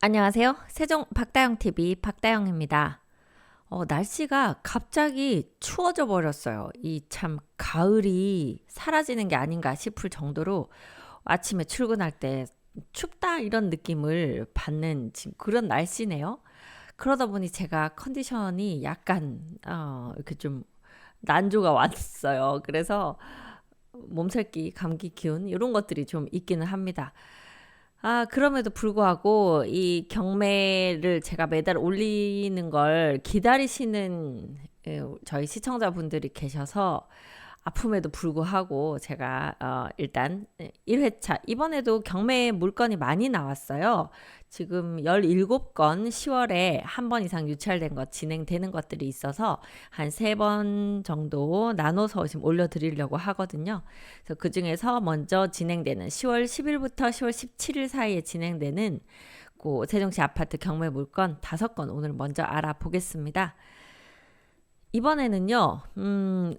안녕하세요. 세종 박다영TV 박다영입니다. 날씨가 갑자기 추워져 버렸어요. 이 참 가을이 사라지는 게 아닌가 싶을 정도로 아침에 출근할 때 춥다 이런 느낌을 받는 지금 그런 날씨네요. 그러다 보니 제가 컨디션이 약간 이렇게 좀 난조가 왔어요. 그래서 몸살기, 감기 기운 이런 것들이 좀 있기는 합니다. 그럼에도 불구하고 이 경매를 제가 매달 올리는 걸 기다리시는 저희 시청자분들이 계셔서 아픔에도 불구하고 제가 일단 1회차 이번에도 경매 물건이 많이 나왔어요. 지금 17건 10월에 한 번 이상 유찰된 것 진행되는 것들이 있어서 한 3번 정도 나눠서 지금 올려드리려고 하거든요. 그래서 그 중에서 먼저 진행되는 10월 10일부터 10월 17일 사이에 진행되는 그 세종시 아파트 경매 물건 5건 오늘 먼저 알아보겠습니다. 이번에는요,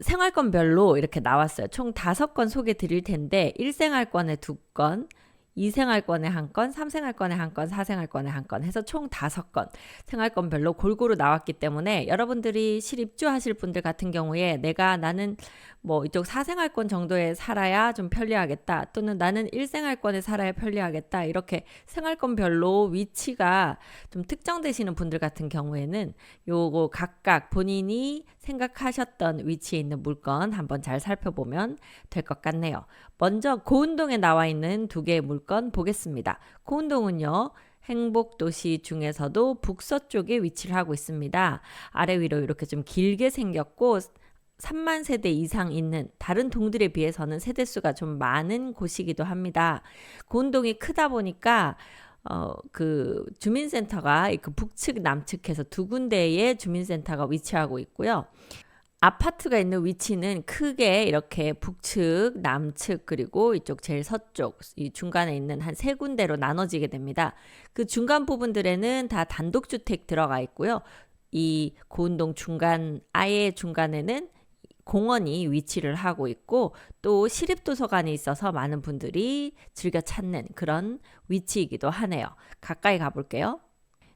생활권별로 이렇게 나왔어요. 총 5건 소개 드릴 텐데, 1생활권에 2건, 2생활권에 1건, 3생활권에 1건, 4생활권에 1건 해서 총 5건 생활권별로 골고루 나왔기 때문에 여러분들이 실입주하실 분들 같은 경우에 나는 뭐 이쪽 4생활권 정도에 살아야 좀 편리하겠다 또는 나는 1생활권에 살아야 편리하겠다 이렇게 생활권별로 위치가 좀 특정되시는 분들 같은 경우에는 요거 각각 본인이 생각하셨던 위치에 있는 물건 한번 잘 살펴보면 될 것 같네요. 먼저 고운동에 나와 있는 2개의 물건 보겠습니다. 고운동은요. 행복도시 중에서도 북서쪽에 위치를 하고 있습니다. 아래 위로 이렇게 좀 길게 생겼고 3만 세대 이상 있는 다른 동들에 비해서는 세대수가 좀 많은 곳이기도 합니다. 고운동이 크다 보니까 그 주민센터가 그 북측 남측해서 2군데의 주민센터가 위치하고 있고요. 아파트가 있는 위치는 크게 이렇게 북측, 남측 그리고 이쪽 제일 서쪽 이 중간에 있는 한 3군데로 나눠지게 됩니다. 그 중간 부분들에는 다 단독주택 들어가 있고요. 이 고운동 중간 아예 중간에는 공원이 위치를 하고 있고 또 시립도서관이 있어서 많은 분들이 즐겨 찾는 그런 위치이기도 하네요. 가까이 가볼게요.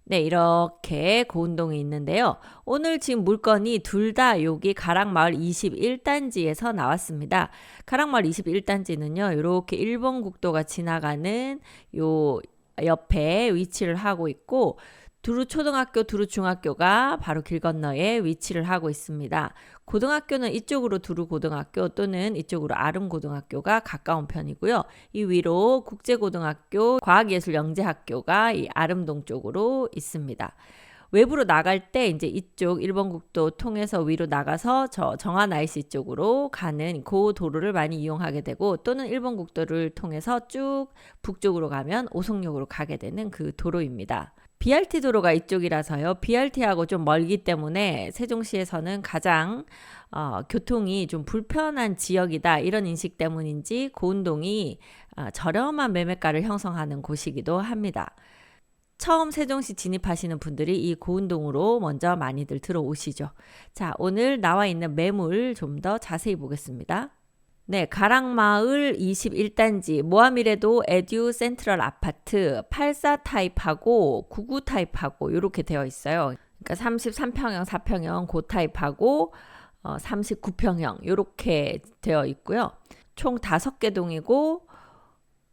네, 이렇게 고운동이 있는데요. 오늘 지금 물건이 둘 다 여기 가락마을 21단지에서 나왔습니다. 가락마을 21단지는요, 이렇게 1번 국도가 지나가는 요 옆에 위치를 하고 있고, 두루초등학교, 두루중학교가 바로 길 건너에 위치를 하고 있습니다. 고등학교는 이쪽으로 두루고등학교 또는 이쪽으로 아름고등학교가 가까운 편이고요. 이 위로 국제고등학교, 과학예술영재학교가 이 아름동 쪽으로 있습니다. 외부로 나갈 때 이제 이쪽 1번 국도 통해서 위로 나가서 저 정안 IC 쪽으로 가는 그 도로를 많이 이용하게 되고 또는 1번 국도를 통해서 쭉 북쪽으로 가면 오송역으로 가게 되는 그 도로입니다. BRT 도로가 이쪽이라서요. BRT하고 좀 멀기 때문에 세종시에서는 가장 교통이 좀 불편한 지역이다 이런 인식 때문인지 고운동이 저렴한 매매가를 형성하는 곳이기도 합니다. 처음 세종시 진입하시는 분들이 이 고운동으로 먼저 많이들 들어오시죠. 자, 오늘 나와 있는 매물 좀 더 자세히 보겠습니다. 네, 가락마을 21단지 모아미래도 에듀 센트럴 아파트 84 타입하고 99 타입하고 이렇게 되어 있어요. 그러니까 33평형, 4평형 고 타입하고 39평형 이렇게 되어 있고요. 총 5개 동이고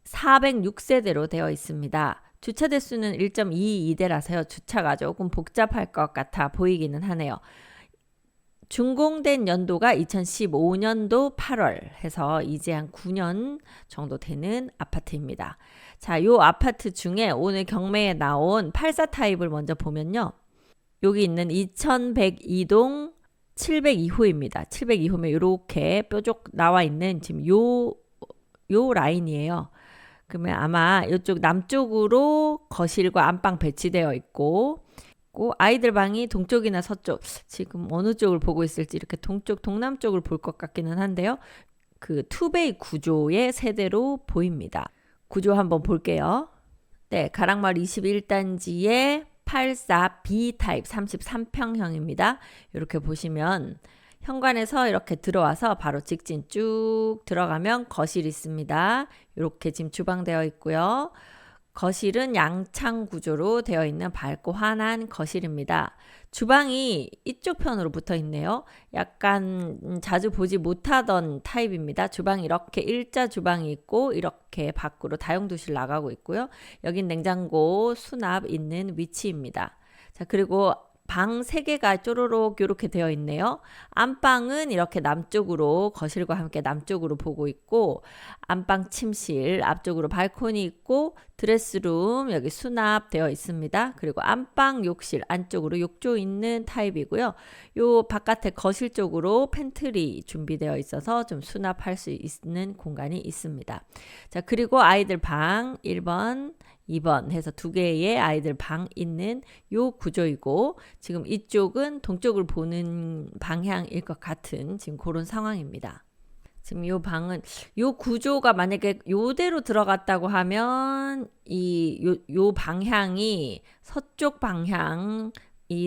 406세대로 되어 있습니다. 주차 대수는 1.22대라서요. 주차가 조금 복잡할 것 같아 보이기는 하네요. 준공된 연도가 2015년도 8월 해서 이제 한 9년 정도 되는 아파트입니다. 자, 요 아파트 중에 오늘 경매에 나온 84 타입을 먼저 보면요. 여기 있는 2102동 702호입니다. 702호면 이렇게 뾰족 나와 있는 지금 요 라인이에요. 그러면 아마 이쪽 남쪽으로 거실과 안방 배치되어 있고 아이들 방이 동쪽이나 서쪽 지금 어느 쪽을 보고 있을지 이렇게 동쪽 동남쪽을 볼 것 같기는 한데요. 그 투베이 구조의 세대로 보입니다. 구조 한번 볼게요. 네, 가락마을 21단지의 84B 타입 33평형입니다. 이렇게 보시면 현관에서 이렇게 들어와서 바로 직진 쭉 들어가면 거실이 있습니다. 이렇게 지금 주방 되어 있고요. 거실은 양창 구조로 되어 있는 밝고 환한 거실입니다. 주방이 이쪽 편으로 붙어 있네요. 약간 자주 보지 못하던 타입입니다. 주방이 이렇게 일자 주방이 있고 이렇게 밖으로 다용도실 나가고 있고요. 여긴 냉장고, 수납 있는 위치입니다. 자, 그리고 방 3개가 쪼로록 이렇게 되어 있네요. 안방은 이렇게 남쪽으로 거실과 함께 남쪽으로 보고 있고 안방 침실 앞쪽으로 발코니 있고 드레스룸 여기 수납 되어 있습니다. 그리고 안방 욕실 안쪽으로 욕조 있는 타입이고요. 요 바깥에 거실 쪽으로 팬트리 준비되어 있어서 좀 수납할 수 있는 공간이 있습니다. 자, 그리고 아이들 방 1번 2번 해서 2개의 아이들 방 있는 요 구조이고 지금 이쪽은 동쪽을 보는 방향일 것 같은 지금 그런 상황입니다. 지금 요 방은 요 구조가 만약에 요대로 들어갔다고 하면 요 방향이 서쪽 방향이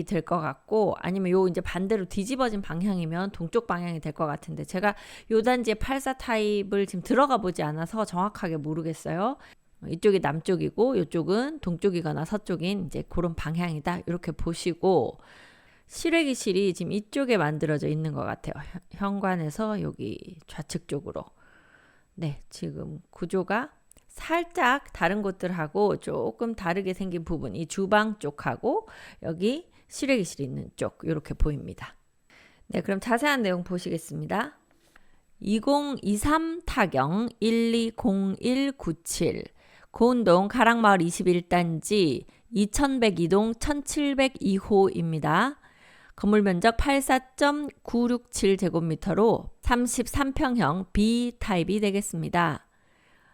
될 것 같고 아니면 요 이제 반대로 뒤집어진 방향이면 동쪽 방향이 될 것 같은데 제가 요 단지의 84 타입을 지금 들어가 보지 않아서 정확하게 모르겠어요. 이쪽이 남쪽이고 이쪽은 동쪽이거나 서쪽인 이제 그런 방향이다. 이렇게 보시고 실외기실이 지금 이쪽에 만들어져 있는 것 같아요. 현관에서 여기 좌측 쪽으로. 네, 지금 구조가 살짝 다른 곳들하고 조금 다르게 생긴 부분, 이 주방 쪽하고 여기 실외기실 있는 쪽 이렇게 보입니다. 네, 그럼 자세한 내용 보시겠습니다. 2023 타경 120197 고운동 가락마을 21단지 2102동 1702호입니다. 건물 면적 84.967제곱미터로 33평형 B타입이 되겠습니다.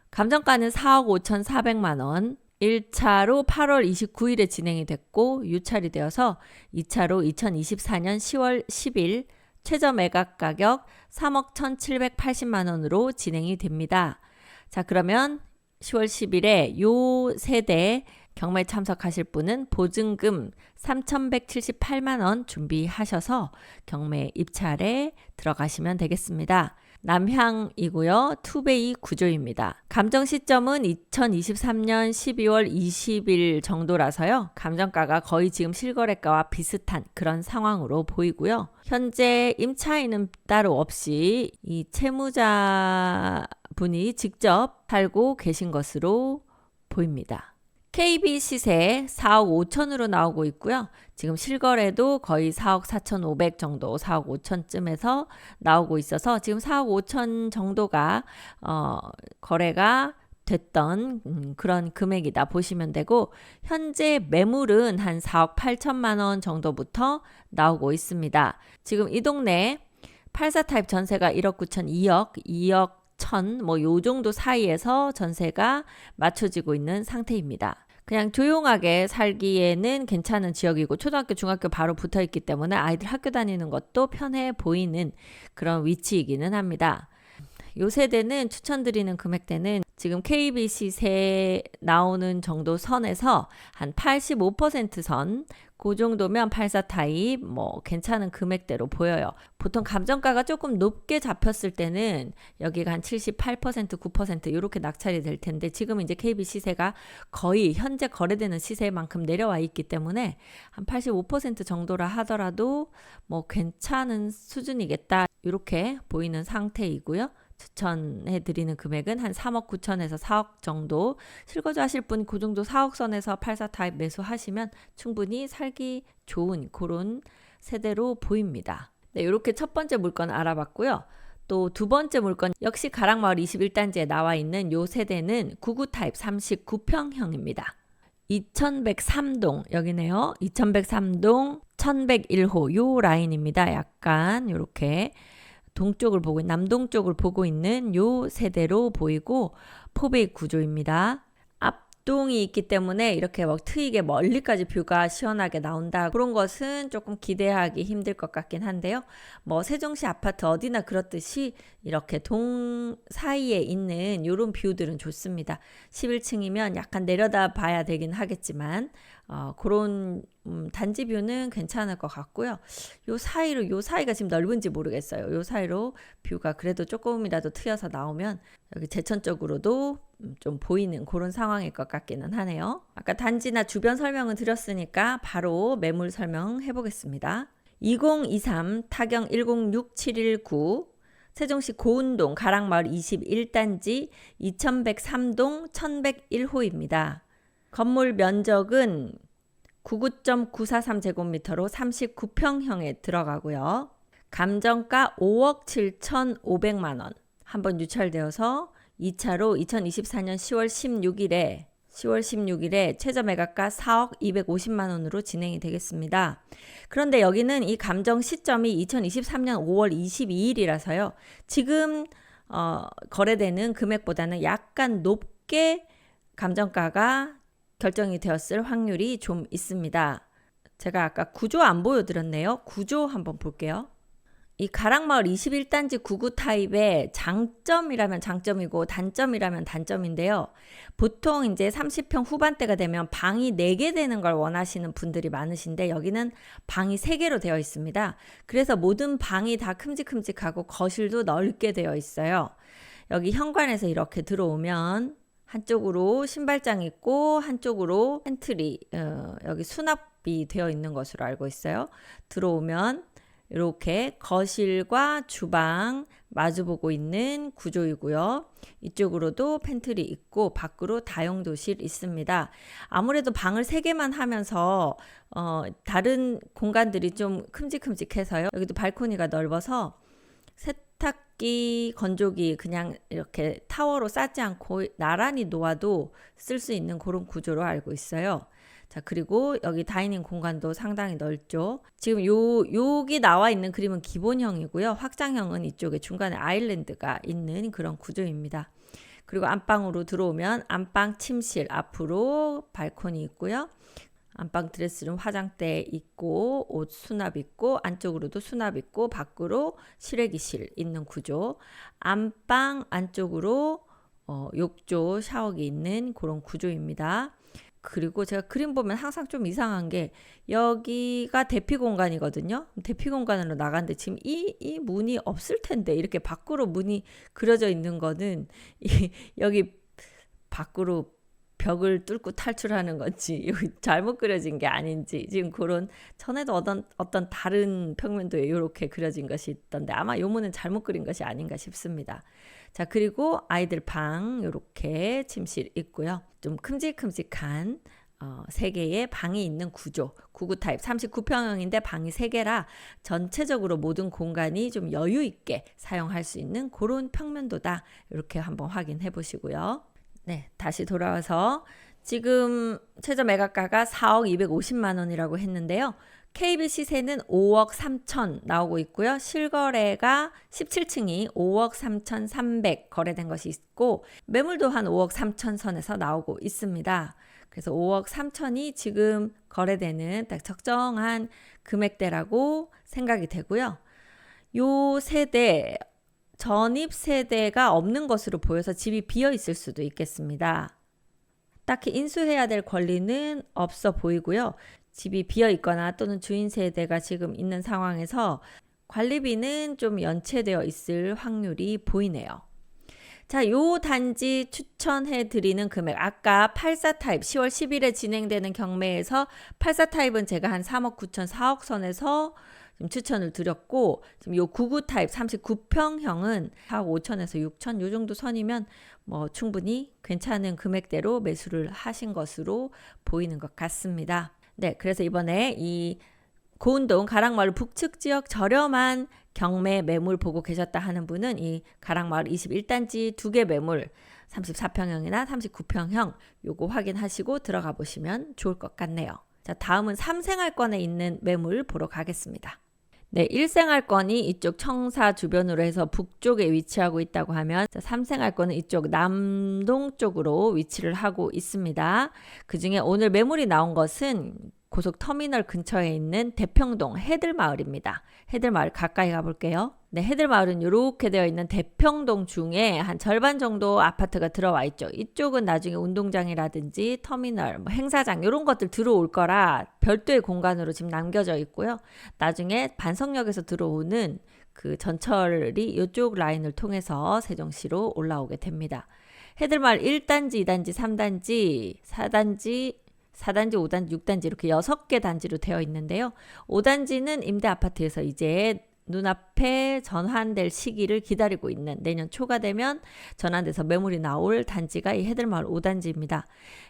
감정가는 4억 5,400만원, 1차로 8월 29일에 진행이 됐고 유찰이 되어서 2차로 2024년 10월 10일 최저 매각 가격 3억 1,780만원으로 진행이 됩니다. 자, 그러면 10월 10일에 요 세대 경매 참석하실 분은 보증금 3,178만원 준비하셔서 경매 입찰에 들어가시면 되겠습니다. 남향이고요. 투베이 구조입니다. 감정 시점은 2023년 12월 20일 정도라서요. 감정가가 거의 지금 실거래가와 비슷한 그런 상황으로 보이고요. 현재 임차인은 따로 없이 이 채무자 분이 직접 살고 계신 것으로 보입니다. KB 시세 4억 5천으로 나오고 있고요. 지금 실거래도 거의 4억 4,500 정도, 4억 5천쯤에서 나오고 있어서 지금 4억 5천 정도가 거래가 됐던 그런 금액이다 보시면 되고 현재 매물은 한 4억 8천만 원 정도부터 나오고 있습니다. 지금 이 동네 84 타입 전세가 1억 9천, 2억 1천 뭐 요 정도 사이에서 전세가 맞춰지고 있는 상태입니다. 그냥 조용하게 살기에는 괜찮은 지역이고 초등학교, 중학교 바로 붙어 있기 때문에 아이들 학교 다니는 것도 편해 보이는 그런 위치이기는 합니다. 요 세대는 추천드리는 금액대는 지금 KBC 세 나오는 정도 선에서 한 85% 선, 그 정도면 84 타입 뭐 괜찮은 금액대로 보여요. 보통 감정가가 조금 높게 잡혔을 때는 여기가 한 78%, 9% 이렇게 낙찰이 될 텐데 지금 이제 KB 시세가 거의 현재 거래되는 시세만큼 내려와 있기 때문에 한 85% 정도라 하더라도 뭐 괜찮은 수준이겠다 이렇게 보이는 상태이고요. 추천해 드리는 금액은 한 3억 9천에서 4억 정도 실거주 하실 분 그 정도 4억 선에서 84 타입 매수하시면 충분히 살기 좋은 그런 세대로 보입니다. 네, 이렇게 첫 번째 물건 알아봤고요. 또 두 번째 물건 역시 가락마을 21단지에 나와 있는 요 세대는 99 타입 39평형입니다. 2103동 여기네요. 2103동 1101호 요 라인입니다. 약간 이렇게 동쪽을 보고 남동쪽을 보고 있는 요 세대로 보이고 포베이 구조입니다. 앞동이 있기 때문에 이렇게 막 트이게 멀리까지 뷰가 시원하게 나온다. 그런 것은 조금 기대하기 힘들 것 같긴 한데요. 뭐 세종시 아파트 어디나 그렇듯이 이렇게 동 사이에 있는 요런 뷰들은 좋습니다. 11층이면 약간 내려다 봐야 되긴 하겠지만 그런 단지 뷰는 괜찮을 것 같고요. 요 사이가 지금 넓은지 모르겠어요. 요 사이로 뷰가 그래도 조금이라도 트여서 나오면 여기 제천 쪽으로도 좀 보이는 그런 상황일 것 같기는 하네요. 아까 단지나 주변 설명은 드렸으니까 바로 매물 설명해 보겠습니다. 2023 타경 106719 세종시 고운동 가락마을 21단지 2103동 1101호입니다. 건물 면적은 99.943제곱미터로 39평형에 들어가고요. 감정가 5억 7,500만원 한번 유찰되어서 2차로 2024년 10월 16일에 최저 매각가 4억 250만원으로 진행이 되겠습니다. 그런데 여기는 이 감정 시점이 2023년 5월 22일이라서요. 지금 거래되는 금액보다는 약간 높게 감정가가 결정이 되었을 확률이 좀 있습니다. 제가 아까 구조 안 보여드렸네요. 구조 한번 볼게요. 이 가락마을 21단지 99 타입의 장점이라면 장점이고 단점이라면 단점인데요. 보통 이제 30평 후반대가 되면 방이 4개 되는 걸 원하시는 분들이 많으신데 여기는 방이 3개로 되어 있습니다. 그래서 모든 방이 다 큼직큼직하고 거실도 넓게 되어 있어요. 여기 현관에서 이렇게 들어오면 한쪽으로 신발장 있고 한쪽으로 팬트리, 여기 수납이 되어 있는 것으로 알고 있어요. 들어오면 이렇게 거실과 주방 마주보고 있는 구조이고요. 이쪽으로도 팬트리 있고 밖으로 다용도실 있습니다. 아무래도 방을 3개만 하면서 다른 공간들이 좀 큼직큼직해서요. 여기도 발코니가 넓어서 세탁기, 건조기 그냥 이렇게 타워로 쌓지 않고 나란히 놓아도 쓸 수 있는 그런 구조로 알고 있어요. 자, 그리고 여기 다이닝 공간도 상당히 넓죠. 지금 여기 나와 있는 그림은 기본형이고요. 확장형은 이쪽에 중간에 아일랜드가 있는 그런 구조입니다. 그리고 안방으로 들어오면 안방 침실 앞으로 발코니 있고요. 안방 드레스룸 화장대 있고 옷 수납 있고 안쪽으로도 수납 있고 밖으로 실외기실 있는 구조. 안방 안쪽으로 욕조 샤워기 있는 그런 구조입니다. 그리고 제가 그림 보면 항상 좀 이상한 게 여기가 대피 공간이거든요. 대피 공간으로 나가는데 지금 이 문이 없을 텐데 이렇게 밖으로 문이 그려져 있는 거는 여기 밖으로 벽을 뚫고 탈출하는 건지 잘못 그려진 게 아닌지 지금 그런 전에도 어떤 다른 평면도에 이렇게 그려진 것이 있던데 아마 이 문은 잘못 그린 것이 아닌가 싶습니다. 자, 그리고 아이들 방 이렇게 침실 있고요. 좀 큼직큼직한 3개의 방이 있는 구조. 99 타입 39평형인데 방이 3개라 전체적으로 모든 공간이 좀 여유 있게 사용할 수 있는 그런 평면도다. 이렇게 한번 확인해 보시고요. 네, 다시 돌아와서 지금 최저 매각가가 4억 250만 원이라고 했는데요. KB 시세는 5억 3천 나오고 있고요. 실거래가 17층이 5억 3,300 거래된 것이 있고 매물도 한 5억 3천 선에서 나오고 있습니다. 그래서 5억 3천이 지금 거래되는 딱 적정한 금액대라고 생각이 되고요. 요 세대 전입 세대가 없는 것으로 보여서 집이 비어 있을 수도 있겠습니다. 딱히 인수해야 될 권리는 없어 보이고요. 집이 비어 있거나 또는 주인 세대가 지금 있는 상황에서 관리비는 좀 연체되어 있을 확률이 보이네요. 자, 요 단지 추천해 드리는 금액 아까 84 타입 10월 10일에 진행되는 경매에서 84 타입은 제가 한 3억 9천 4억 선에서 좀 추천을 드렸고 지금 요 99 타입 39평형은 4억 5천에서 6천 요 정도 선이면 뭐 충분히 괜찮은 금액대로 매수를 하신 것으로 보이는 것 같습니다. 네, 그래서 이번에 이 고운동 가락마을 북측 지역 저렴한 경매 매물 보고 계셨다 하는 분은 이 가락마을 21단지 2개 매물 34평형이나 39평형 요거 확인하시고 들어가 보시면 좋을 것 같네요. 자, 다음은 3생활권에 있는 매물 보러 가겠습니다. 네, 1생활권이 이쪽 청사 주변으로 해서 북쪽에 위치하고 있다고 하면 3생활권은 이쪽 남동 쪽으로 위치를 하고 있습니다. 그중에 오늘 매물이 나온 것은 고속터미널 근처에 있는 대평동 해들마을입니다. 해들마을 가까이 가볼게요. 네, 해들마을은 이렇게 되어 있는 대평동 중에 한 절반 정도 아파트가 들어와 있죠. 이쪽은 나중에 운동장이라든지 터미널, 뭐 행사장 이런 것들 들어올 거라 별도의 공간으로 지금 남겨져 있고요. 나중에 반석역에서 들어오는 그 전철이 이쪽 라인을 통해서 세종시로 올라오게 됩니다. 해들마을 1단지, 2단지, 3단지, 4단지, 4단지, 5단지, 6단지 이렇게 6개 단지로 되어 있는데요. 5단지는 임대아파트에서 이제 눈앞에 전환될 시기를 기다리고 있는 내년 초가 되면 전환돼서 매물이 나올 단지가 이 해들마을 5단지입니다.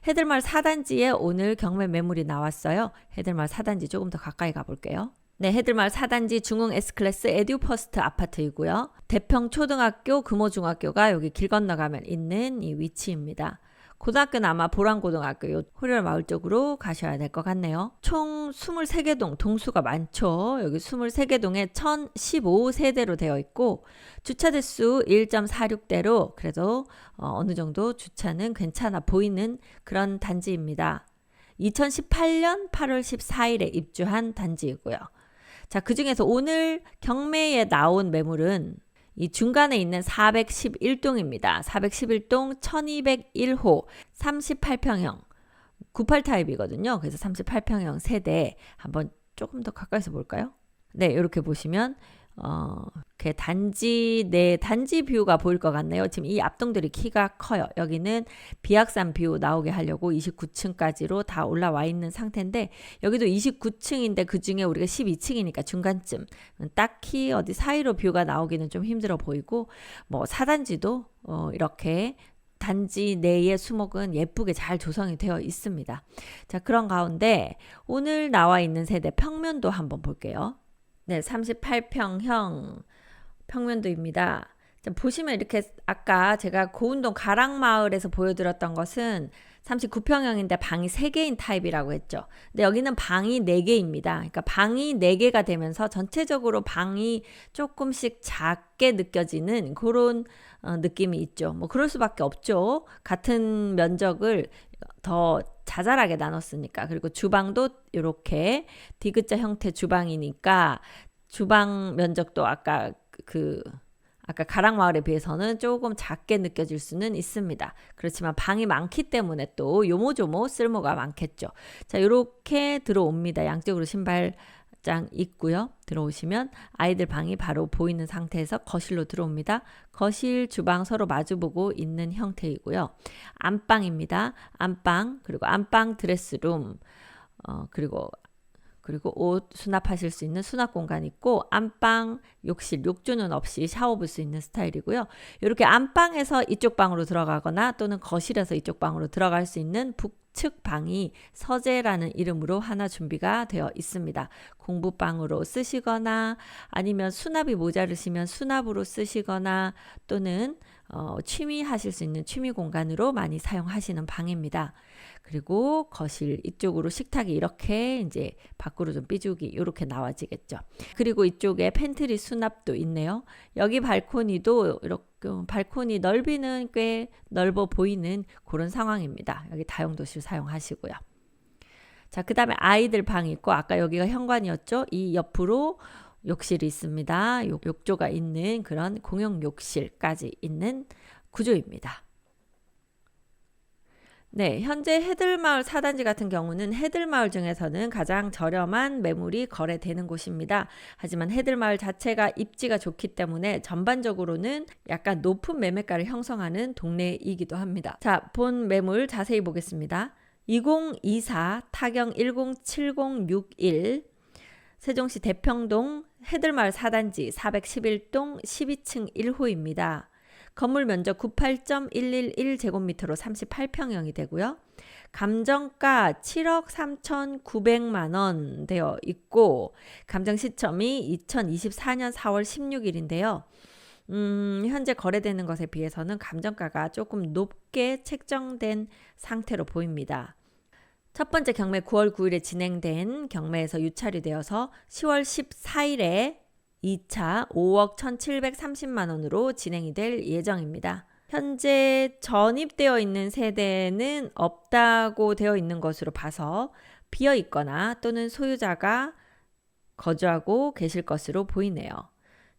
해들마을 4단지에 오늘 경매 매물이 나왔어요. 해들마을 4단지 조금 더 가까이 가볼게요. 네, 해들마을 4단지 중흥 S클래스 에듀퍼스트 아파트이고요. 대평초등학교, 금호중학교가 여기 길 건너가면 있는 이 위치입니다. 고등학교는 아마 보란고등학교 호렬마을 쪽으로 가셔야 될 것 같네요. 총 23개 동, 동수가 많죠. 여기 23개 동에 1015세대로 되어 있고 주차 대수 1.46대로 그래도 어느 정도 주차는 괜찮아 보이는 그런 단지입니다. 2018년 8월 14일에 입주한 단지이고요. 자, 그 중에서 오늘 경매에 나온 매물은 이 중간에 있는 411동입니다. 411동 1201호 38평형 98 타입이거든요. 그래서 38평형 세대 한번 조금 더 가까이서 볼까요? 네, 이렇게 보시면 이렇게 단지 뷰가 보일 것 같네요. 지금 이 앞동들이 키가 커요. 여기는 비악산 뷰 나오게 하려고 29층까지로 다 올라와 있는 상태인데 여기도 29층인데 그 중에 우리가 12층이니까 중간쯤 딱히 어디 사이로 뷰가 나오기는 좀 힘들어 보이고 뭐 4단지도 이렇게 단지 내의 수목은 예쁘게 잘 조성이 되어 있습니다. 자, 그런 가운데 오늘 나와 있는 세대 평면도 한번 볼게요. 네, 38평형 평면도입니다. 보시면 이렇게 아까 제가 고운동 가락마을에서 보여드렸던 것은 39평형인데 방이 3개인 타입이라고 했죠. 근데 여기는 방이 4개입니다. 그러니까 방이 4개가 되면서 전체적으로 방이 조금씩 작게 느껴지는 그런 느낌이 있죠. 뭐 그럴 수밖에 없죠. 같은 면적을 더 자잘하게 나눴으니까. 그리고 주방도 이렇게 디귿자 형태 주방이니까 주방 면적도 아까 가락마을에 비해서는 조금 작게 느껴질 수는 있습니다. 그렇지만 방이 많기 때문에 또 요모조모 쓸모가 많겠죠. 자, 이렇게 들어옵니다. 양쪽으로 신발장 있고요. 들어오시면 아이들 방이 바로 보이는 상태에서 거실로 들어옵니다. 거실, 주방 서로 마주보고 있는 형태이고요. 안방입니다. 안방, 그리고 안방 드레스룸, 그리고 옷 수납하실 수 있는 수납 공간 있고 안방, 욕실, 욕조는 없이 샤워 볼 수 있는 스타일이고요. 이렇게 안방에서 이쪽 방으로 들어가거나 또는 거실에서 이쪽 방으로 들어갈 수 있는 북측 방이 서재라는 이름으로 하나 준비가 되어 있습니다. 공부방으로 쓰시거나 아니면 수납이 모자르시면 수납으로 쓰시거나 또는 취미 하실 수 있는 취미 공간으로 많이 사용하시는 방입니다. 그리고 거실 이쪽으로 식탁이 이렇게 이제 밖으로 좀 삐죽이 이렇게 나와지겠죠. 그리고 이쪽에 팬트리 수납도 있네요. 여기 발코니도 이렇게 발코니 넓이는 꽤 넓어 보이는 그런 상황입니다. 여기 다용도실 사용하시고요. 자, 그 다음에 아이들 방이 있고 아까 여기가 현관이었죠. 이 옆으로 욕실이 있습니다. 욕조가 있는 그런 공용 욕실까지 있는 구조입니다. 네, 현재 해들마을 4단지 같은 경우는 해들마을 중에서는 가장 저렴한 매물이 거래되는 곳입니다. 하지만 해들마을 자체가 입지가 좋기 때문에 전반적으로는 약간 높은 매매가를 형성하는 동네이기도 합니다. 자, 본 매물 자세히 보겠습니다. 2024 타경 107061 세종시 대평동 해들마을 4단지 411동 12층 1호입니다. 건물 면적 98.111제곱미터로 38평형이 되고요. 감정가 7억 3,900만 원 되어 있고 감정 시점이 2024년 4월 16일인데요. 현재 거래되는 것에 비해서는 감정가가 조금 높게 책정된 상태로 보입니다. 첫 번째 경매 9월 9일에 진행된 경매에서 유찰이 되어서 10월 14일에 2차 5억 1,730만 원으로 진행이 될 예정입니다. 현재 전입되어 있는 세대는 없다고 되어 있는 것으로 봐서 비어 있거나 또는 소유자가 거주하고 계실 것으로 보이네요.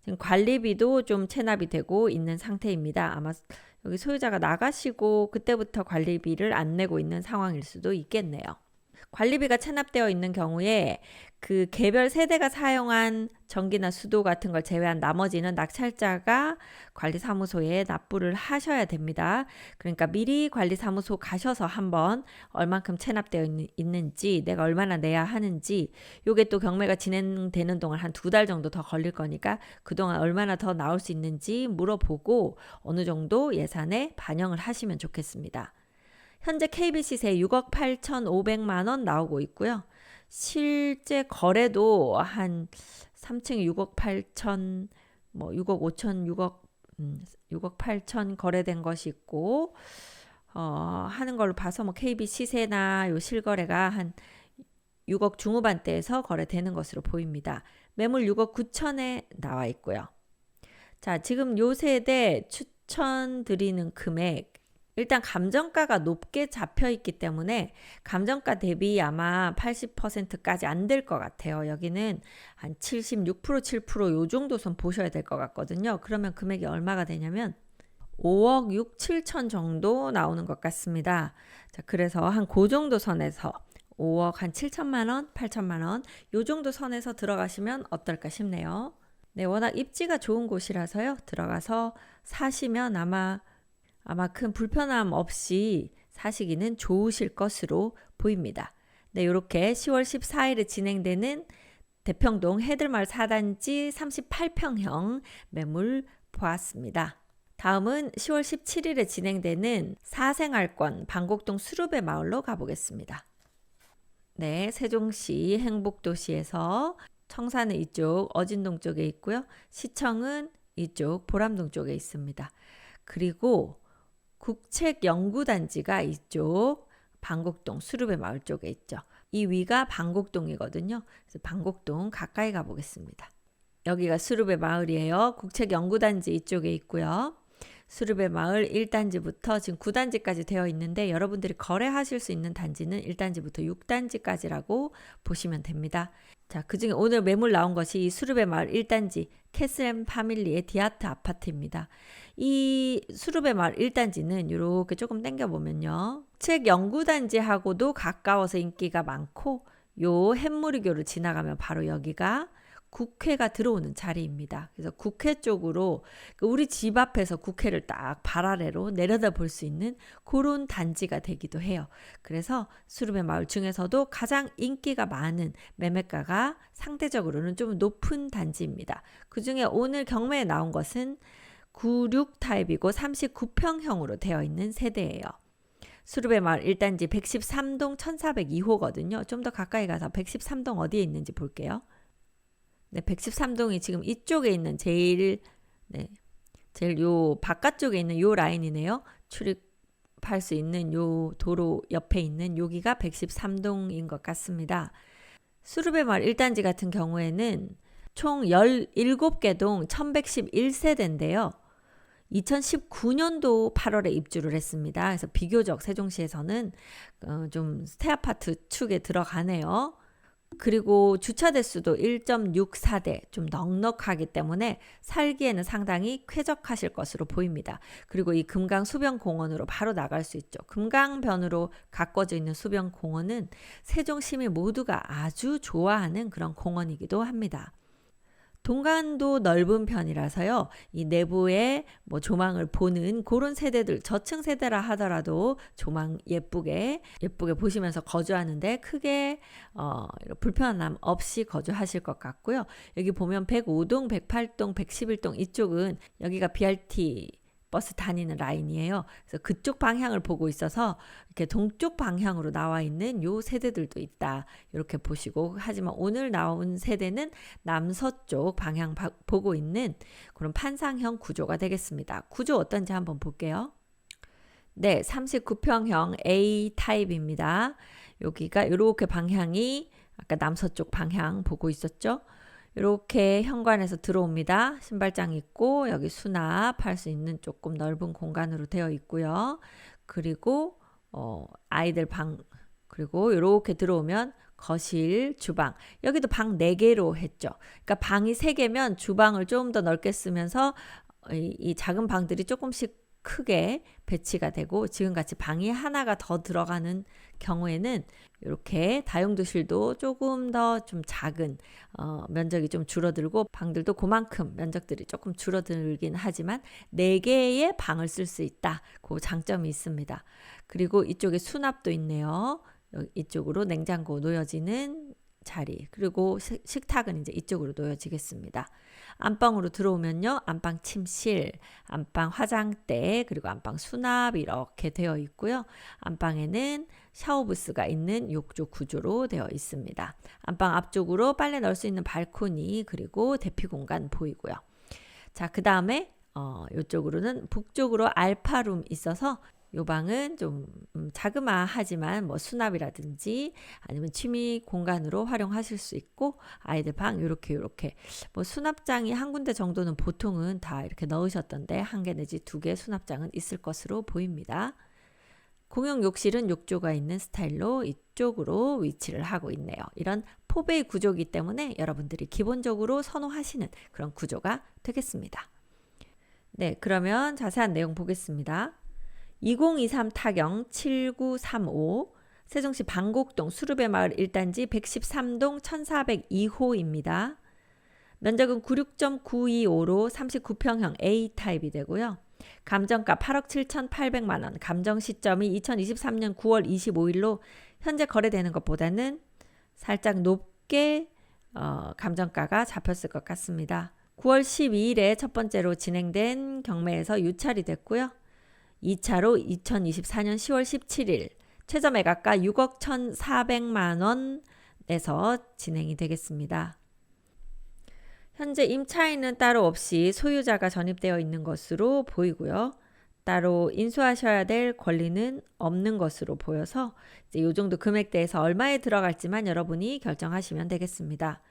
지금 관리비도 좀 체납이 되고 있는 상태입니다. 아마 여기 소유자가 나가시고 그때부터 관리비를 안 내고 있는 상황일 수도 있겠네요. 관리비가 체납되어 있는 경우에 그 개별 세대가 사용한 전기나 수도 같은 걸 제외한 나머지는 낙찰자가 관리사무소에 납부를 하셔야 됩니다. 그러니까 미리 관리사무소 가셔서 한번 얼만큼 체납되어 있는지, 내가 얼마나 내야 하는지, 요게 또 경매가 진행되는 동안 한 2달 정도 더 걸릴 거니까 그동안 얼마나 더 나올 수 있는지 물어보고 어느 정도 예산에 반영을 하시면 좋겠습니다. 현재 KB시세 6억 8,500만 원 나오고 있고요. 실제 거래도 한 3층이 6억 8천, 뭐 6억 5천, 6억 8천 거래된 것이 있고, 하는 걸로 봐서 뭐 KB시세나 요 실거래가 한 6억 중후반대에서 거래되는 것으로 보입니다. 매물 6억 9천에 나와 있고요. 자, 지금 요 세대 추천드리는 금액, 일단 감정가가 높게 잡혀 있기 때문에 감정가 대비 아마 80%까지 안 될 것 같아요. 여기는 한 76%, 7% 요 정도 선 보셔야 될 것 같거든요. 그러면 금액이 얼마가 되냐면 5억 6, 7천 정도 나오는 것 같습니다. 자, 그래서 한 그 정도 선에서 5억 한 7천만 원, 8천만 원 요 정도 선에서 들어가시면 어떨까 싶네요. 네, 워낙 입지가 좋은 곳이라서요. 들어가서 사시면 아마 큰 불편함 없이 사시기는 좋으실 것으로 보입니다. 네, 이렇게 10월 14일에 진행되는 대평동 해들마을 4단지 38평형 매물 보았습니다. 다음은 10월 17일에 진행되는 사생활권 방곡동 수르베 마을로 가보겠습니다. 네, 세종시 행복도시에서 청사는 이쪽 어진동 쪽에 있고요. 시청은 이쪽 보람동 쪽에 있습니다. 그리고 국책연구단지가 이쪽 방곡동 수르베 마을 쪽에 있죠. 이 위가 방곡동이거든요. 그래서 방곡동 가까이 가보겠습니다. 여기가 수르베 마을이에요. 국책연구단지 이쪽에 있고요. 수르베 마을 1단지부터 지금 9단지까지 되어 있는데 여러분들이 거래하실 수 있는 단지는 1단지부터 6단지까지라고 보시면 됩니다. 자, 그중에 오늘 매물 나온 것이 이 수르베 마을 1단지 캐슬앤 파밀리의 디아트 아파트입니다. 이 수르베 마을 1단지는 이렇게 조금 당겨보면요. 책 연구단지하고도 가까워서 인기가 많고 요 햇무리교를 지나가면 바로 여기가 국회가 들어오는 자리입니다. 그래서 국회 쪽으로 우리 집 앞에서 국회를 딱 발 아래로 내려다 볼 수 있는 그런 단지가 되기도 해요. 그래서 수르베 마을 중에서도 가장 인기가 많은 매매가가 상대적으로는 좀 높은 단지입니다. 그중에 오늘 경매에 나온 것은 96 타입이고 39평형으로 되어 있는 세대예요. 수르베 마을 1단지 113동 1402호거든요. 좀 더 가까이 가서 113동 어디에 있는지 볼게요. 네, 113동이 지금 이쪽에 있는 제일 요 바깥쪽에 있는 요 라인이네요. 출입할 수 있는 요 도로 옆에 있는 여기가 113동인 것 같습니다. 수르베 마을 1단지 같은 경우에는 총 17개 동 1111세대인데요. 2019년도 8월에 입주를 했습니다. 그래서 비교적 세종시에서는 좀 스테아파트 축에 들어가네요. 그리고 주차 대수도 1.64대 좀 넉넉하기 때문에 살기에는 상당히 쾌적하실 것으로 보입니다. 그리고 이 금강 수변공원으로 바로 나갈 수 있죠. 금강변으로 가꿔져 있는 수변공원은 세종 시민 모두가 아주 좋아하는 그런 공원이기도 합니다. 동간도 넓은 편이라서요. 이 내부에 뭐 조망을 보는 그런 세대들, 저층 세대라 하더라도 조망 예쁘게 보시면서 거주하는데 크게 불편함 없이 거주하실 것 같고요. 여기 보면 105동, 108동, 111동 이쪽은 여기가 BRT 버스 다니는 라인이에요. 그래서 그쪽 방향을 보고 있어서 이렇게 동쪽 방향으로 나와 있는 요 세대들도 있다. 이렇게 보시고, 하지만 오늘 나온 세대는 남서쪽 방향 보고 있는 그런 판상형 구조가 되겠습니다. 구조 어떤지 한번 볼게요. 네, 39평형 A 타입입니다. 여기가 이렇게 방향이 아까 남서쪽 방향 보고 있었죠? 이렇게 현관에서 들어옵니다. 신발장 있고 여기 수납할 수 있는 조금 넓은 공간으로 되어 있고요. 그리고 아이들 방, 그리고 이렇게 들어오면 거실, 주방. 여기도 방 4개로 했죠. 그러니까 방이 3개면 주방을 좀 더 넓게 쓰면서 이 작은 방들이 조금씩 크게 배치가 되고, 지금같이 방이 하나가 더 들어가는 경우에는 이렇게 다용도실도 조금 더 좀 작은 면적이 좀 줄어들고, 방들도 그만큼 면적들이 조금 줄어들긴 하지만 4개의 방을 쓸 수 있다. 그 장점이 있습니다. 그리고 이쪽에 수납도 있네요. 이쪽으로 냉장고 놓여지는 자리, 그리고 식탁은 이제 이쪽으로 놓여지겠습니다. 안방으로 들어오면요, 안방 침실, 안방 화장대, 그리고 안방 수납 이렇게 되어 있고요. 안방에는 샤워 부스가 있는 욕조 구조로 되어 있습니다. 안방 앞쪽으로 빨래 넣을 수 있는 발코니, 그리고 대피 공간 보이고요. 자, 그 다음에 이쪽으로는 북쪽으로 알파룸 있어서 요 방은 좀 자그마하지만 뭐 수납이라든지 아니면 취미 공간으로 활용하실 수 있고, 아이들 방 요렇게 뭐 수납장이 한 군데 정도는 보통은 다 이렇게 넣으셨던데 1개 내지 2개 수납장은 있을 것으로 보입니다. 공용 욕실은 욕조가 있는 스타일로 이쪽으로 위치를 하고 있네요. 이런 포베이 구조이기 때문에 여러분들이 기본적으로 선호하시는 그런 구조가 되겠습니다. 네, 그러면 자세한 내용 보겠습니다. 2023 타경 7935 세종시 방곡동 수르베마을 1단지 113동 1402호입니다. 면적은 96.925로 39평형 A타입이 되고요. 감정가 8억 7,800만원, 감정 시점이 2023년 9월 25일로 현재 거래되는 것보다는 살짝 높게 감정가가 잡혔을 것 같습니다. 9월 12일에 첫 번째로 진행된 경매에서 유찰이 됐고요. 2차로 2024년 10월 17일 최저 매각가 6억 1,400만 원에서 진행이 되겠습니다. 현재 임차인은 따로 없이 소유자가 전입되어 있는 것으로 보이고요. 따로 인수하셔야 될 권리는 없는 것으로 보여서 이제 이 정도 금액대에서 얼마에 들어갈지만 여러분이 결정하시면 되겠습니다.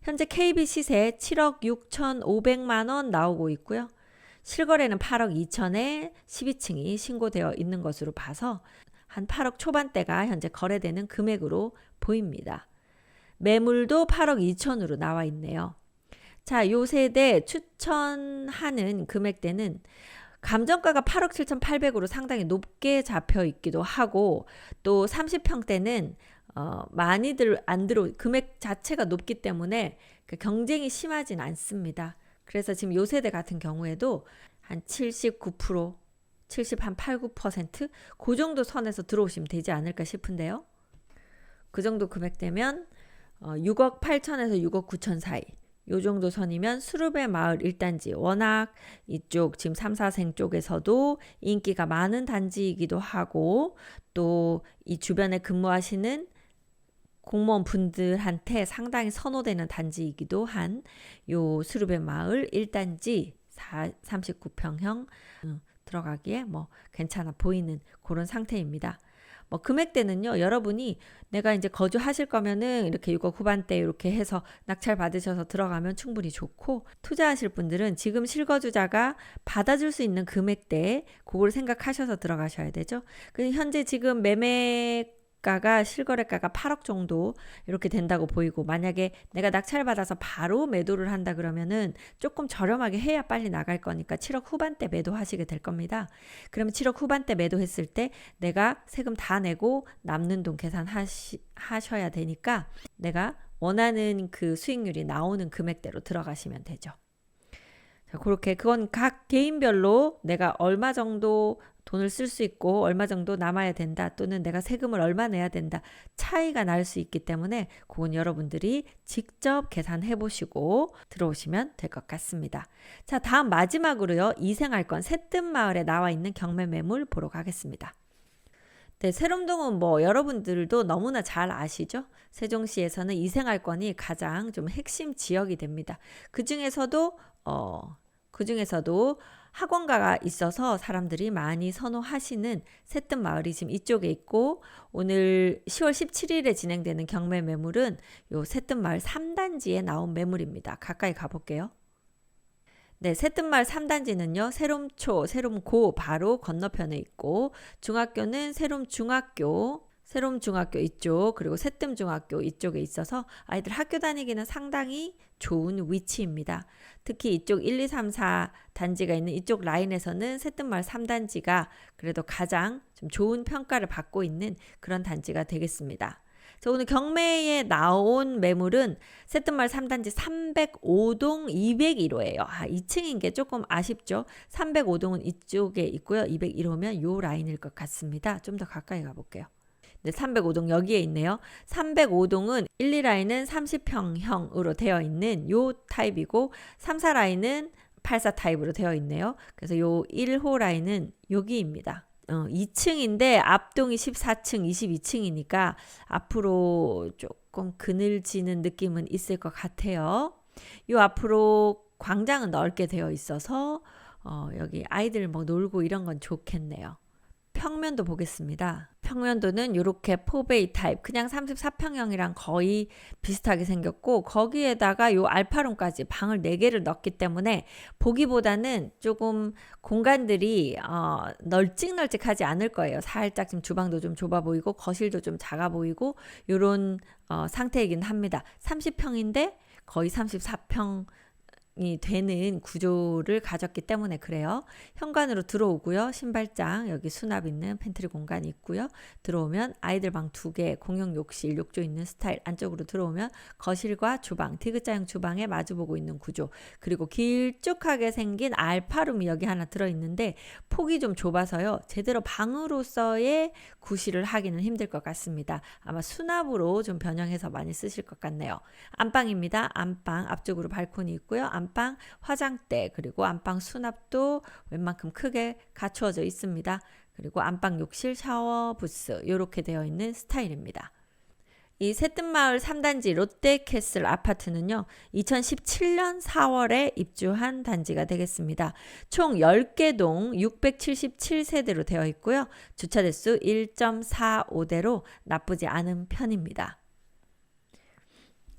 현재 KB 시세 7억 6,500만 원 나오고 있고요. 실거래는 8억 2천에 12층이 신고되어 있는 것으로 봐서 한 8억 초반대가 현재 거래되는 금액으로 보입니다. 매물도 8억 2천으로 나와 있네요. 자, 요 세대 추천하는 금액대는 감정가가 8억 7,800으로 상당히 높게 잡혀 있기도 하고, 또 30평대는 많이들 안 들어, 금액 자체가 높기 때문에 경쟁이 심하진 않습니다. 그래서 지금 요 세대 같은 경우에도 한 79%, 70한 8, 9% 그 정도 선에서 들어오시면 되지 않을까 싶은데요. 그 정도 금액대면 6억 8천에서 6억 9천 사이, 요 정도 선이면 수르베 마을 1단지, 워낙 이쪽 지금 3, 4생 쪽에서도 인기가 많은 단지이기도 하고, 또 이 주변에 근무하시는 공무원 분들한테 상당히 선호되는 단지이기도 한 요 수르베 마을 1단지 39평형 들어가기에 뭐 괜찮아 보이는 그런 상태입니다. 뭐 금액대는요, 여러분이 내가 이제 거주하실 거면은 이렇게 6억 후반대 이렇게 해서 낙찰 받으셔서 들어가면 충분히 좋고, 투자하실 분들은 지금 실거주자가 받아줄 수 있는 금액대 그걸 생각하셔서 들어가셔야 되죠. 현재 지금 매매가가 실거래가가 8억 정도 이렇게 된다고 보이고, 만약에 내가 낙찰 받아서 바로 매도를 한다 그러면은 조금 저렴하게 해야 빨리 나갈 거니까 7억 후반대 매도하시게 될 겁니다. 그러면 7억 후반대 매도했을 때 내가 세금 다 내고 남는 돈 계산하셔야 되니까 내가 원하는 그 수익률이 나오는 금액대로 들어가시면 되죠. 자, 그렇게 그건 각 개인별로 내가 얼마 정도 돈을 쓸 수 있고 얼마 정도 남아야 된다, 또는 내가 세금을 얼마 내야 된다, 차이가 날 수 있기 때문에 그건 여러분들이 직접 계산해 보시고 들어오시면 될 것 같습니다. 자, 다음 마지막으로요, 이생할권 새뜸마을에 나와 있는 경매 매물 보러 가겠습니다. 네, 세롬동은 뭐 여러분들도 너무나 잘 아시죠? 세종시에서는 이생할권이 가장 좀 핵심 지역이 됩니다. 그 중에서도 학원가가 있어서 사람들이 많이 선호하시는 새뜸마을이 지금 이쪽에 있고, 오늘 10월 17일에 진행되는 경매 매물은 요 새뜸마을 3단지에 나온 매물입니다. 가까이 가볼게요. 네, 새뜸마을 3단지는요, 세롬초, 세롬고 바로 건너편에 있고, 중학교는 세롬중학교, 새롬 중학교 이쪽 그리고 새뜸 중학교 이쪽에 있어서 아이들 학교 다니기는 상당히 좋은 위치입니다. 특히 이쪽 1, 2, 3, 4 단지가 있는 이쪽 라인에서는 새뜸마을 3단지가 그래도 가장 좀 좋은 평가를 받고 있는 그런 단지가 되겠습니다. 자, 오늘 경매에 나온 매물은 새뜸마을 3단지 305동 201호예요. 2층인 게 조금 아쉽죠. 305동은 이쪽에 있고요. 201호면 요 라인일 것 같습니다. 좀 더 가까이 가볼게요. 네, 305동 여기에 있네요. 305동은 1, 2라인은 30평형으로 되어 있는 요 타입이고 3, 4라인은 84 타입으로 되어 있네요. 그래서 요 1호 라인은 여기입니다. 2층인데 앞동이 14층, 22층이니까 앞으로 조금 그늘지는 느낌은 있을 것 같아요. 요 앞으로 광장은 넓게 되어 있어서 여기 아이들 뭐 놀고 이런 건 좋겠네요. 평면도 보겠습니다. 평면도는 이렇게 4베이 타입 그냥 34평형이랑 거의 비슷하게 생겼고 거기에다가 요 알파룸까지 방을 4개를 넣었기 때문에 보기보다는 조금 공간들이 널찍널찍하지 않을 거예요. 살짝 지금 주방도 좀 좁아 보이고 거실도 좀 작아 보이고 요런 상태이긴 합니다. 30평인데 거의 34평 이 되는 구조를 가졌기 때문에 그래요. 현관으로 들어오고요. 신발장 여기 수납 있는 팬트리 공간이 있고요. 들어오면 아이들 방 2개 공용 욕실 욕조 있는 스타일 안쪽으로 들어오면 거실과 주방 디귿자형 주방에 마주보고 있는 구조 그리고 길쭉하게 생긴 알파룸이 여기 하나 들어있는데 폭이 좀 좁아서요. 제대로 방으로서의 구실을 하기는 힘들 것 같습니다. 아마 수납으로 좀 변형해서 많이 쓰실 것 같네요. 안방입니다. 안방 앞쪽으로 발코니 있고요. 안방 화장대 그리고 안방 수납도 웬만큼 크게 갖추어져 있습니다. 그리고 안방 욕실 샤워 부스 이렇게 되어 있는 스타일입니다. 이 새뜸마을 3단지 롯데캐슬 아파트는요. 2017년 4월에 입주한 단지가 되겠습니다. 총 10개 동 677세대로 되어 있고요. 주차 대수 1.45대로 나쁘지 않은 편입니다.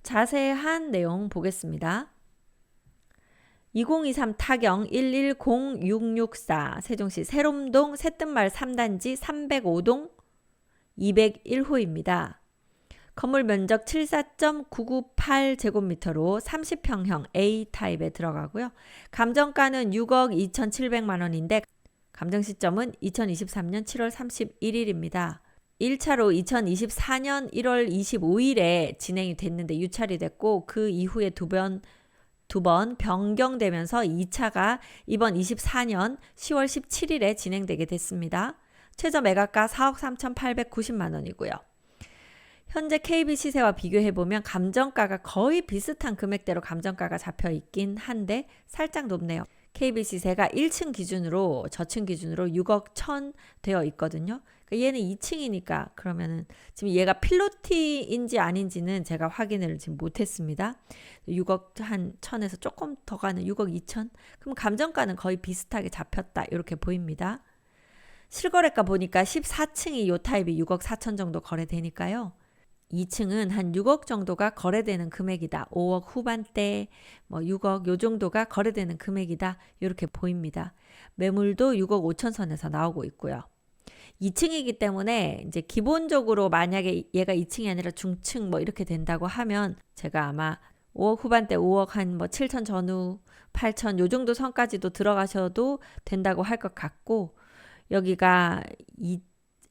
자세한 내용 보겠습니다. 2023 타경 110664 세종시 새롬동 새뜸마을 3단지 305동 201호입니다. 건물 면적 74.998제곱미터로 30평형 A타입에 들어가고요. 감정가는 6억 2,700만 원인데 감정 시점은 2023년 7월 31일입니다. 1차로 2024년 1월 25일에 진행이 됐는데 유찰이 됐고 그 이후에 두 번 변경되면서 2차가 이번 24년 10월 17일에 진행되게 됐습니다. 최저 매각가 4억 3,890만 원이고요. 현재 KB 시세와 비교해보면 감정가가 거의 비슷한 금액대로 감정가가 잡혀 있긴 한데 살짝 높네요. KB 시세가 1층 기준으로 저층 기준으로 6억 1천 되어 있거든요. 그러니까 얘는 2층이니까 그러면은 지금 얘가 필로티인지 아닌지는 제가 확인을 지금 못했습니다. 6억 한 1천에서 조금 더 가는 6억 2천. 그럼 감정가는 거의 비슷하게 잡혔다 이렇게 보입니다. 실거래가 보니까 14층이 요 타입이 6억 4천 정도 거래되니까요. 2층은 한 6억 정도가 거래되는 금액이다. 5억 후반대, 6억 요 정도가 거래되는 금액이다. 이렇게 보입니다. 매물도 6억 5천 선에서 나오고 있고요. 2층이기 때문에 이제 기본적으로 만약에 얘가 2층이 아니라 중층 이렇게 된다고 하면 제가 아마 5억 후반대 5억 한 7천 전후 8천 요 정도 선까지도 들어가셔도 된다고 할 것 같고 여기가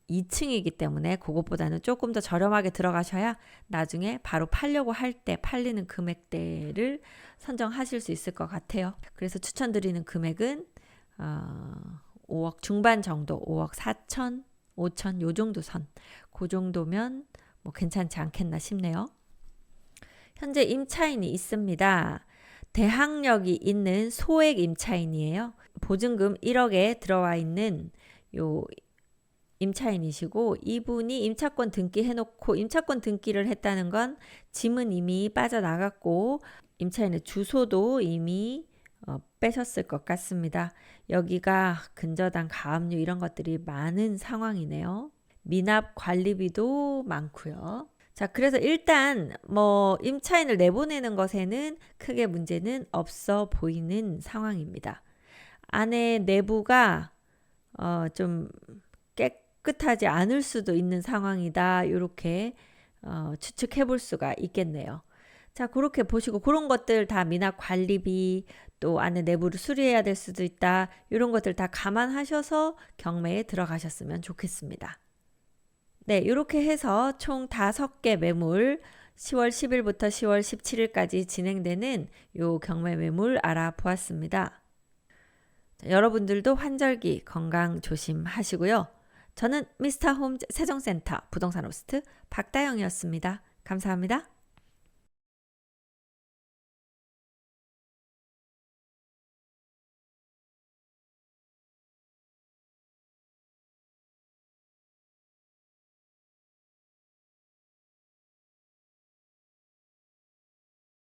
2층이기 때문에 그것보다는 조금 더 저렴하게 들어가셔야 나중에 바로 팔려고 할 때 팔리는 금액대를 선정하실 수 있을 것 같아요. 그래서 추천드리는 금액은 5억 중반 정도 5억 4천 5천 요 정도 선 그 정도면 괜찮지 않겠나 싶네요. 현재 임차인이 있습니다. 대항력이 있는 소액 임차인이에요. 보증금 1억에 들어와 있는 요 임차인이시고 이분이 임차권 등기해놓고 임차권 등기를 했다는 건 짐은 이미 빠져나갔고 임차인의 주소도 이미 빼셨을 것 같습니다. 여기가 근저당 가압류 이런 것들이 많은 상황이네요. 미납 관리비도 많고요. 자, 그래서 일단 임차인을 내보내는 것에는 크게 문제는 없어 보이는 상황입니다. 안에 내부가 좀 꿋꿋하지 않을 수도 있는 상황이다. 이렇게 추측해 볼 수가 있겠네요. 자, 그렇게 보시고 그런 것들 다 미납 관리비 또 안에 내부를 수리해야 될 수도 있다. 이런 것들 다 감안하셔서 경매에 들어가셨으면 좋겠습니다. 네, 이렇게 해서 총 5개 매물 10월 10일부터 10월 17일까지 진행되는 요 경매 매물 알아보았습니다. 자, 여러분들도 환절기 건강 조심하시고요. 저는 미스터홈 세종센터 부동산 호스트 박다영이었습니다. 감사합니다.